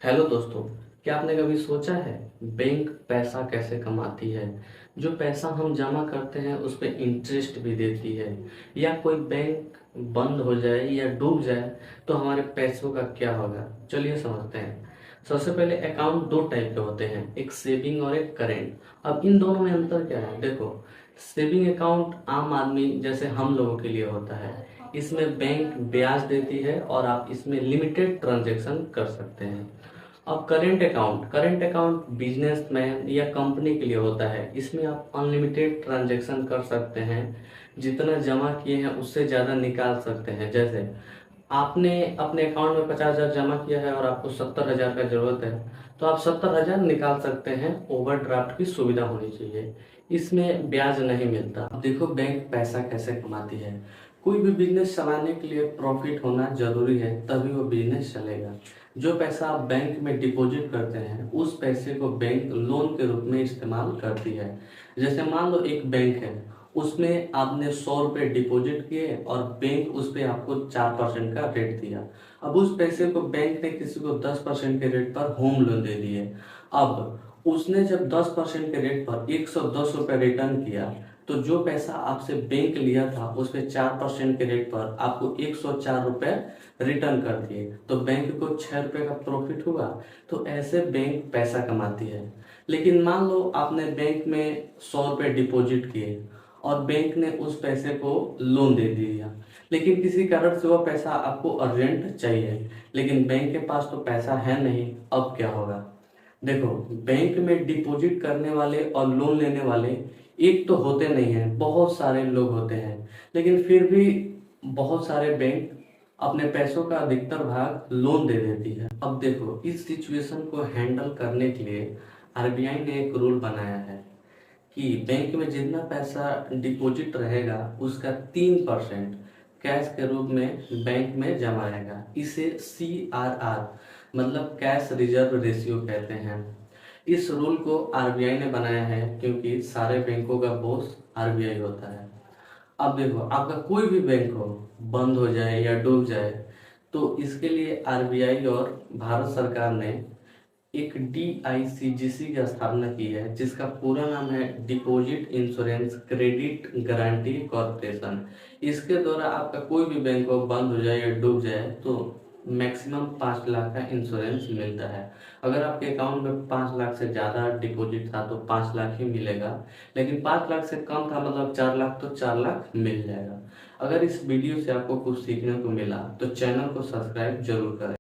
Hello दोस्तों। क्या आपने कभी सोचा है बैंक पैसा कैसे कमाती है? जो पैसा हम जमा करते हैं उस पे इंटरेस्ट भी देती है। या कोई बैंक बंद हो जाए या डूब जाए तो हमारे पैसों का क्या होगा, चलिए समझते हैं। सबसे पहले अकाउंट दो टाइप के होते हैं, एक सेविंग और एक करेंट। अब इन दोनों में अंतर क्या है, देखो। सेविंग अकाउंट आम आदमी जैसे हम लोगों के लिए होता है। इसमें बैंक ब्याज देती है और आप इसमें लिमिटेड ट्रांजैक्शन कर सकते हैं। अब करेंट अकाउंट बिजनेसमैन या कंपनी के लिए होता है। इसमें आप अनलिमिटेड ट्रांजैक्शन कर सकते हैं, जितना जमा किए हैं उससे ज़्यादा निकाल सकते हैं। जैसे आपने अपने अकाउंट में 50,000 जमा किया है और आपको 70,000 का जरूरत है, तो आप 70,000 निकाल सकते हैं। ओवरड्राफ्ट की सुविधा होनी चाहिए, इसमें ब्याज नहीं मिलता। अब देखो बैंक पैसा कैसे कमाती है। कोई भी बिजनेस चलाने के लिए प्रॉफिट होना जरूरी है, तभी वो बिजनेस चलेगा। जो पैसा आप बैंक में डिपॉजिट करते हैं उस पैसे को बैंक लोन के रूप में इस्तेमाल करती है। जैसे मान लो एक बैंक है, उसमें आपने 100 रुपये डिपॉजिट किए और बैंक उस पे आपको 4% का रेट दिया। अब उस पैसे को बैंक ने किसी को 10% के रेट पर होम लोन दे दिए। अब उसने जब 10% के रेट पर 110 रुपये रिटर्न किया, तो जो पैसा आपसे बैंक लिया था उस पे 4% के रेट पर आपको 104 रुपये रिटर्न कर दिए, तो बैंक को 6 रुपये का प्रॉफिट हुआ। तो ऐसे बैंक पैसा कमाती है। लेकिन मान लो आपने बैंक में 100 रुपये डिपॉजिट किए और बैंक ने उस पैसे को लोन दे दिया, लेकिन किसी कारण से वो पैसा आपको अर्जेंट चाहिए, लेकिन बैंक के पास तो पैसा है नहीं। अब क्या होगा? देखो, बैंक में डिपॉजिट करने वाले और लोन लेने वाले एक तो होते नहीं हैं, बहुत सारे लोग होते हैं। लेकिन फिर भी बहुत सारे बैंक अपने पैसों का अधिकतर भाग लोन दे देती है। अब देखो, इस सिचुएशन को हैंडल करने के लिए आरबीआई ने एक रूल बनाया है कि बैंक में जितना पैसा डिपॉजिट रहेगा उसका 3% कैश के रूप में बैंक में जमा रहेगा। इसे CRR मतलब कैश रिजर्व रेशियो कहते हैं। इस रूल को आरबीआई ने बनाया है क्योंकि सारे बैंकों का बॉस आरबीआई होता है। अब देखो, आपका कोई भी बैंक हो, बंद हो जाए या डूब जाए, तो इसके लिए आरबीआई और भारत सरकार ने एक DICGC की स्थापना की है, जिसका पूरा नाम है deposit insurance credit guarantee corporation. इसके द्वारा आपका कोई भी बैंक हो, बंद हो जाए या डूब जाए, तो मैक्सिमम 5 लाख का इंश्योरेंस मिलता है। अगर आपके अकाउंट में 5 लाख से ज़्यादा डिपॉजिट था तो 5 लाख ही मिलेगा, लेकिन 5 लाख से कम था मतलब 4 लाख, तो 4 लाख मिल जाएगा। अगर इस वीडियो से आपको कुछ सीखने को मिला तो चैनल को सब्सक्राइब जरूर करें।